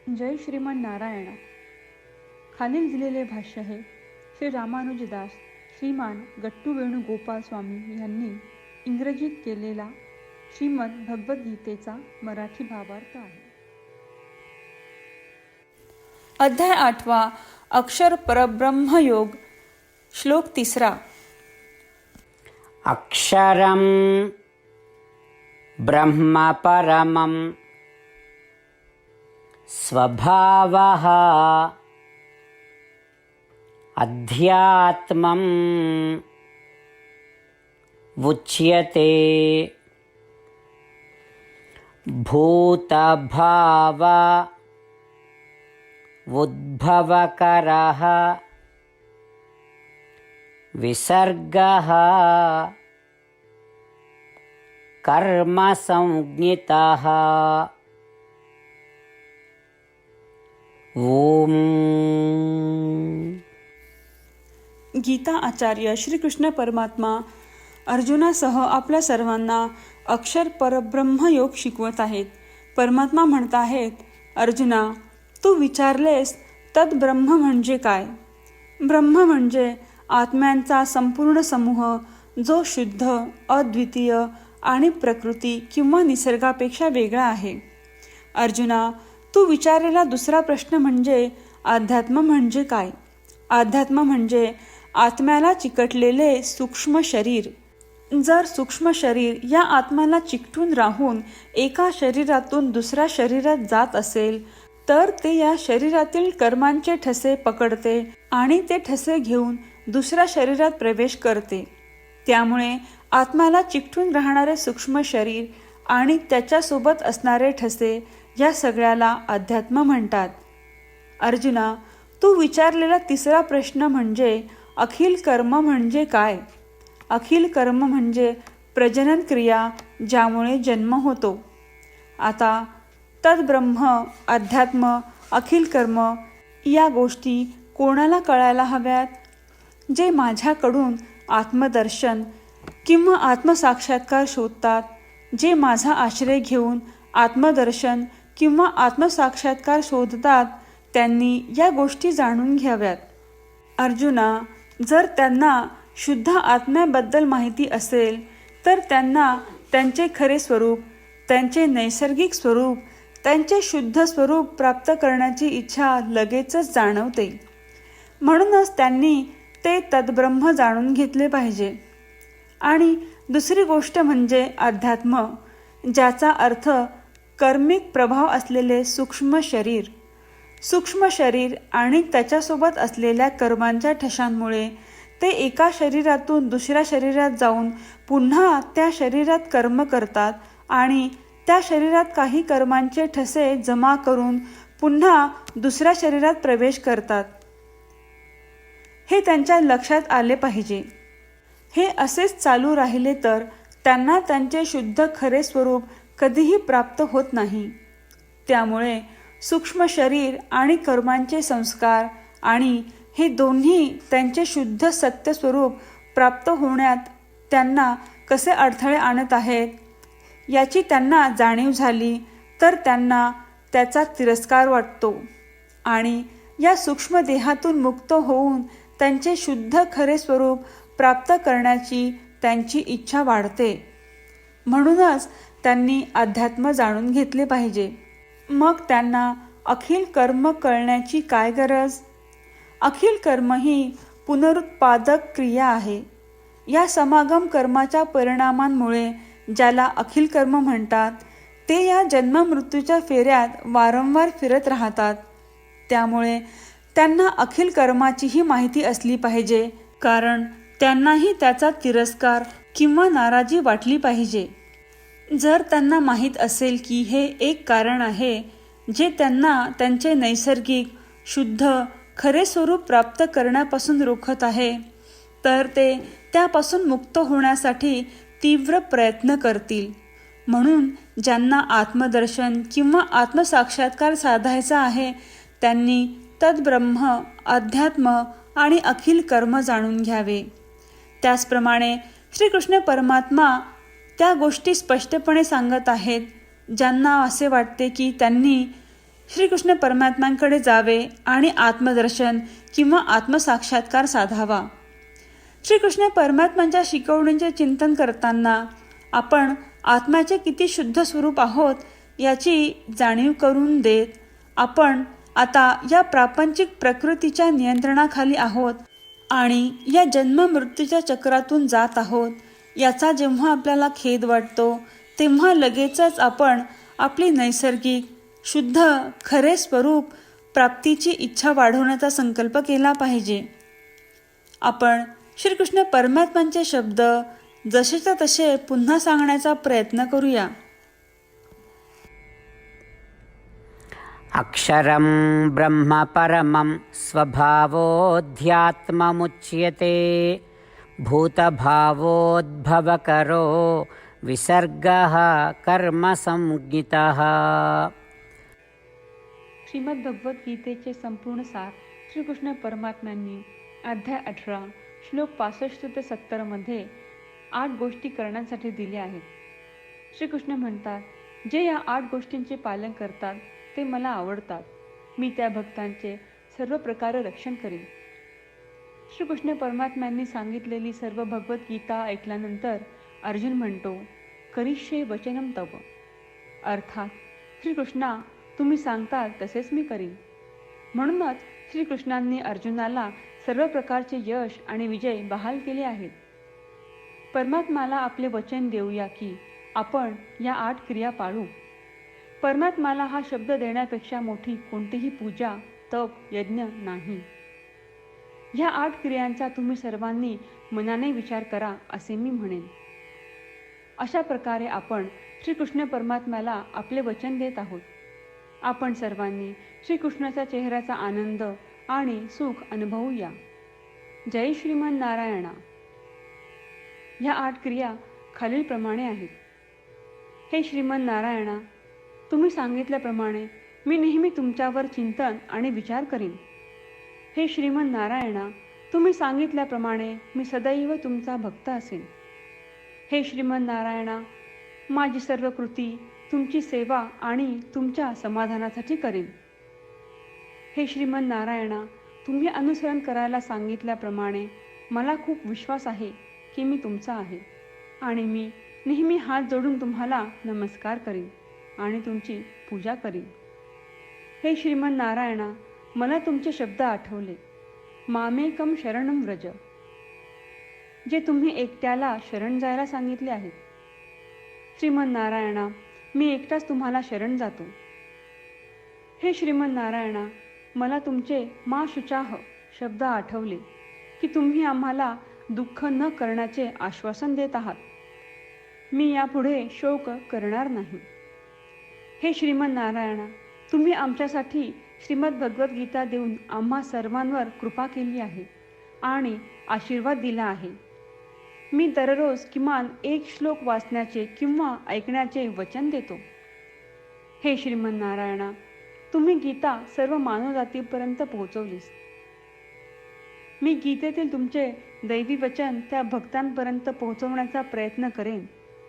जय श्रीमान नारायण. खालील दिलेले भाष्य हे श्री रामानुजदास श्रीमान गट्टू वेणुगोपाल स्वामी यांनी इंग्रजीत केलेला श्रीमद भगवद्गीतेचा मराठी भावार्थ आहे. अध्याय 8 अक्षर परब्रह्म योग. श्लोक 3. अक्षरं ब्रह्म परमं स्वभावः अध्यात्मम् उच्यते. भूतभाव उद्भवकरः विसर्गः कर्मसंज्ञितः. ओम. गीता आचार्य श्रीकृष्ण परमात्मा अर्जुनासह आपल्या सर्वांना अक्षर परब्रह्म योग शिकवत आहेत. परमात्मा म्हणत आहेत, अर्जुना, तू विचारलेस तद्ब्रह्म म्हणजे काय? ब्रह्म म्हणजे आत्म्यांचा संपूर्ण समूह, जो शुद्ध, अद्वितीय आणि प्रकृती किंवा निसर्गापेक्षा वेगळा आहे. अर्जुना, तू विचारलेला दुसरा प्रश्न म्हणजे अध्यात्म म्हणजे काय? अध्यात्म म्हणजे आत्म्याला चिकटलेले सूक्ष्म शरीर. जर सूक्ष्म शरीर या आत्म्याला चिकटून राहून एका शरीरातून दुसऱ्या शरीरात जात असेल तर ते या शरीरातील कर्मांचे ठसे पकडते आणि ते ठसे घेऊन दुसऱ्या शरीरात प्रवेश करते. त्यामुळे आत्म्याला चिकटून राहणारे सूक्ष्म शरीर आणि त्याच्यासोबत असणारे ठसे या सगळ्याला अध्यात्म म्हणतात. अर्जुना, तू विचारलेला तिसरा प्रश्न म्हणजे अखिल कर्म म्हणजे काय? अखिल कर्म म्हणजे प्रजनन क्रिया, ज्यामुळे जन्म होतो. आता तद्ब्रह्म, अध्यात्म, अखिल कर्म या गोष्टी कोणाला कळायला हव्यात? जे माझ्याकडून आत्मदर्शन किंवा आत्मसाक्षात्कार शोधतात, जे माझा आश्रय घेऊन आत्मदर्शन किंवा आत्मसाक्षात्कार शोधतात, त्यांनी या गोष्टी जाणून घ्याव्यात. अर्जुना, जर त्यांना शुद्ध आत्म्याबद्दल माहिती असेल तर त्यांना त्यांचे खरे स्वरूप, त्यांचे नैसर्गिक स्वरूप, त्यांचे शुद्ध स्वरूप प्राप्त करण्याची इच्छा लगेचच जाणवते. म्हणूनच त्यांनी ते तद्ब्रह्म जाणून घेतले पाहिजे. आणि दुसरी गोष्ट म्हणजे अध्यात्म, ज्याचा अर्थ कर्मिक प्रभाव असलेले सूक्ष्म शरीर. सूक्ष्म शरीर आणि त्याच्यासोबत असलेल्या कर्मांच्या ठशांमुळे ते एका शरीरातून दुसऱ्या शरीरात जाऊन पुन्हा त्या शरीरात कर्म करतात आणि त्या शरीरात काही कर्मांचे ठसे जमा करून पुन्हा दुसऱ्या शरीरात प्रवेश करतात. हे त्यांच्या लक्षात आले पाहिजे. हे असेच चालू राहिले तर त्यांना त्यांचे शुद्ध खरे स्वरूप कधीही प्राप्त होत नाही. त्यामुळे सूक्ष्म शरीर आणि कर्मांचे संस्कार आणि हे दोन्ही त्यांचे शुद्ध सत्य स्वरूप प्राप्त होण्यात त्यांना कसे अडथळे आणत आहेत याची त्यांना जाणीव झाली तर त्यांना त्याचा तिरस्कार वाटतो आणि या सूक्ष्म देहातून मुक्त होऊन त्यांचे शुद्ध खरे स्वरूप प्राप्त करण्याची त्यांची इच्छा वाढते. म्हणूनच त्यांनी अध्यात्म जाणून घेतले पाहिजे. मग त्यांना अखिल कर्म कळण्याची काय गरज? अखिल कर्म ही पुनरुत्पादक क्रिया आहे. या समागम कर्माच्या परिणामांमुळे ज्याला अखिल कर्म म्हणतात ते या जन्ममृत्यूच्या फेऱ्यात वारंवार फिरत राहतात. त्यामुळे त्यांना अखिल कर्माचीही माहिती असली पाहिजे, कारण त्यांनाही त्याचा तिरस्कार किंवा नाराजी वाटली पाहिजे. जर त्यांना माहीत असेल की हे एक कारण आहे जे त्यांना त्यांचे नैसर्गिक शुद्ध खरे स्वरूप प्राप्त करण्यापासून रोखत आहे, तर ते त्यापासून मुक्त होण्यासाठी तीव्र प्रयत्न करतील. म्हणून ज्यांना आत्मदर्शन किंवा आत्मसाक्षात्कार साधायचा आहे त्यांनी तद्ब्रह्म, अध्यात्म आणि अखिल कर्म जाणून घ्यावे. त्याचप्रमाणे श्रीकृष्ण परमात्मा त्या गोष्टी स्पष्टपणे सांगत आहेत ज्यांना असे वाटते की त्यांनी श्रीकृष्ण परमात्म्यांकडे जावे आणि आत्मदर्शन किंवा आत्मसाक्षात्कार साधावा. श्रीकृष्ण परमात्म्यांच्या शिकवणींचे चिंतन करताना आपण आत्म्याचे किती शुद्ध स्वरूप आहोत याची जाणीव करून देत आपण आता या प्रापंचिक प्रकृतीच्या नियंत्रणाखाली आहोत आणि या जन्म मृत्यूच्या चक्रातून जात आहोत याचा जेव्हा आपल्याला खेद वाटतो तेव्हा लगेचच आपण आपली नैसर्गिक शुद्ध खरे स्वरूप प्राप्तीची इच्छा वाढवण्याचा संकल्प केला पाहिजे. आपण श्रीकृष्ण परमात्म्यांचे शब्द जसेच्या तसे पुन्हा सांगण्याचा प्रयत्न करूया. अक्षरं ब्रह्म परमं स्वभावोऽध्यात्ममुच्यते भूतभावोद्भवकरो विसर्गः कर्मसंज्ञितः. श्रीमद भगवद्गीतेचे संपूर्ण सार श्रीकृष्ण परमात्म्यांनी अध्याय 18 श्लोक 65 ते 70 मध्ये 8 गोष्टी करण्यासाठी दिल्या आहेत. श्रीकृष्ण म्हणतात, जे या 8 गोष्टींचे पालन करतात ते मला आवडतात. मी त्या भक्तांचे सर्व प्रकारे रक्षण करीन. श्रीकृष्ण परमात्म्यांनी सांगितलेली सर्व भगवद्गीता ऐकल्यानंतर अर्जुन म्हणतो, करिष्ये वचनम तव. अर्थात श्रीकृष्णा, तुम्ही सांगताल तसेच मी करीन. म्हणूनच श्रीकृष्णांनी अर्जुनाला सर्व प्रकारचे यश आणि विजय बहाल केले आहेत. परमात्म्याला आपले वचन देऊया की आपण या 8 क्रिया पाळू. परमात्म्याला हा शब्द देण्यापेक्षा मोठी कोणतीही पूजा, तप, यज्ञ नाही. ह्या 8 क्रियांचा तुम्ही सर्वांनी मनाने विचार करा असे मी म्हणेन. अशा प्रकारे आपण श्रीकृष्ण परमात्म्याला आपले वचन देत आहोत. आपण सर्वांनी श्रीकृष्णाच्या चेहऱ्याचा आनंद आणि सुख अनुभवूया. जय श्रीमन नारायणा. ह्या 8 क्रिया खालीलप्रमाणे आहेत. हे श्रीमन नारायणा, तुम्ही सांगितल्याप्रमाणे मी नेहमी तुमच्यावर चिंतन आणि विचार करीन. हे श्रीमन नारायणा, तुम्ही सांगितल्याप्रमाणे मी सदैव तुमचा भक्त असेन. हे श्रीमन नारायणा, माझी सर्व कृती तुमची सेवा आणि तुमच्या समाधानासाठी करेन. हे श्रीमन नारायणा, तुम्ही अनुसरण करायला सांगितल्याप्रमाणे मला खूप विश्वास आहे की मी तुमचा आहे आणि मी नेहमी हात जोडून तुम्हाला नमस्कार करीन आणि तुमची पूजा करीन. हे श्रीमन नारायणा, मला तुमचे शब्द आठवले. मामेकम शरणम व्रज, जे तुम्ही एकट्याला शरण जायला सांगितले आहे. श्रीमन नारायणा, मी एकटाच तुम्हाला शरण जातो. हे श्रीमन नारायणा, मला तुमचे मा शुचाह शब्द आठवले की तुम्ही आम्हाला दुःख न करण्याचे आश्वासन देत आहात. मी यापुढे शोक करणार नाही. हे श्रीमन नारायणा, तुम्ही आमच्यासाठी श्रीमद भगवद्गीता देऊन आम्हा सर्वांवर कृपा केली आहे आणि आशीर्वाद दिला आहे. मी दररोज किमान 1 श्लोक वाचण्याचे किंवा ऐकण्याचे वचन देतो. हे श्रीमन नारायणा, तुम्ही गीता सर्व मानवजातीपर्यंत पोहोचवलीस. मी गीतेतील तुमचे दैवी वचन त्या भक्तांपर्यंत पोहोचवण्याचा प्रयत्न करेन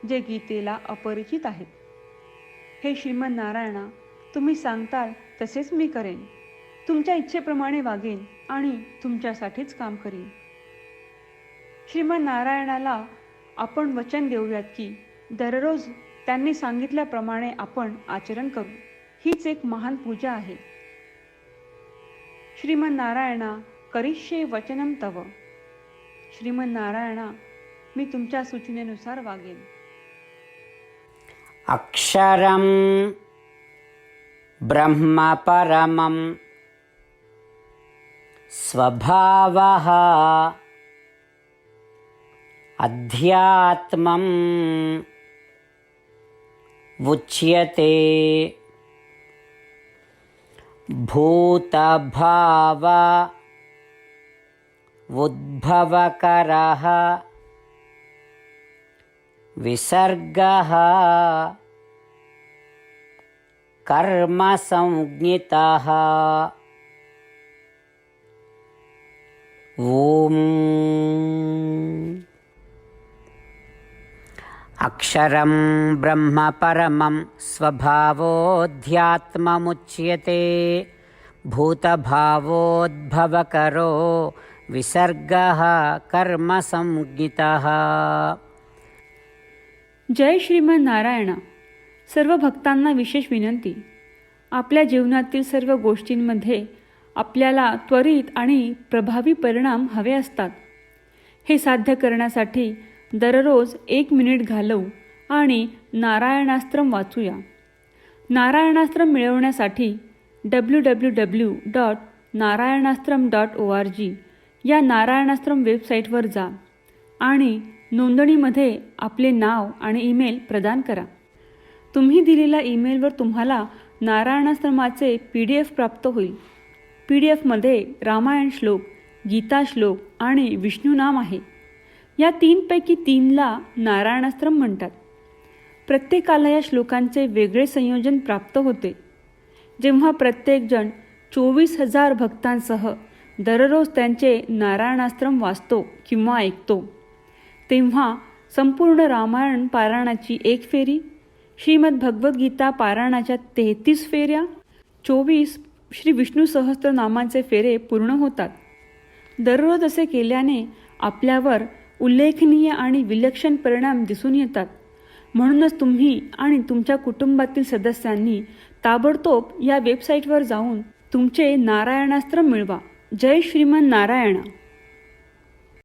जे गीतेला अपरिचित आहेत. हे श्रीमन नारायणा, तुम्ही सांगताल तसेच मी करेन. तुमच्या इच्छेप्रमाणे वागेन आणि तुमच्यासाठीच काम करीन. श्रीमन नारायणाला आपण वचन देऊयात की दररोज त्यांनी सांगितल्याप्रमाणे आपण आचरण करू. हीच एक महान पूजा आहे. श्रीमन नारायणा, करिष्ये वचनम तव. श्रीमन नारायणा, मी तुमच्या सूचनेनुसार वागेन. अक्षरं ब्रह्म परमं स्वभावः अध्यात्मम् उच्यते भूतभाव उद्भवकरः विसर्गः कर्मसंज्ञितः. ॐ अक्षरं ब्रह्म परमं स्वभावोऽध्यात्ममुच्यते भूतभावोद्भवकरो विसर्गः कर्मसंज्ञितः. जय श्रीमन नारायणा. सर्व भक्तांना विशेष विनंती. आपल्या जीवनातील सर्व गोष्टींमध्ये आपल्याला त्वरित आणि प्रभावी परिणाम हवे असतात. हे साध्य करण्यासाठी दररोज 1 मिनिट घालवू आणि नारायणास्त्रम वाचूया. नारायणास्त्रम मिळवण्यासाठी www.narayanaastram.org या नारायणास्त्रम वेबसाईटवर जा आणि नोंदणीमध्ये आपले नाव आणि ईमेल प्रदान करा. तुम्ही दिलेल्या ईमेलवर तुम्हाला नारायणाश्रमाचे PDF प्राप्त होईल. PDFमध्ये रामायण श्लोक, गीता श्लोक आणि विष्णू नाम आहे. या 3 पैकी 3ला नारायणाश्रम म्हणतात. प्रत्येकाला या श्लोकांचे वेगळे संयोजन प्राप्त होते. जेव्हा प्रत्येकजण 24,000 भक्तांसह दररोज त्यांचे नारायणाश्रम वाचतो किंवा ऐकतो, तेव्हा संपूर्ण रामायण पारायणाची 1 फेरी, श्रीमद भगवद्गीता पारायणाच्या 33 फेऱ्या, 24 श्री विष्णू सहस्त्रनामांचे फेरे पूर्ण होतात. दररोज असे केल्याने आपल्यावर उल्लेखनीय आणि विलक्षण परिणाम दिसून येतात. म्हणूनच तुम्ही आणि तुमच्या कुटुंबातील सदस्यांनी ताबडतोब या वेबसाईटवर जाऊन तुमचे नारायणास्त्र मिळवा. जय श्रीमन नारायणा.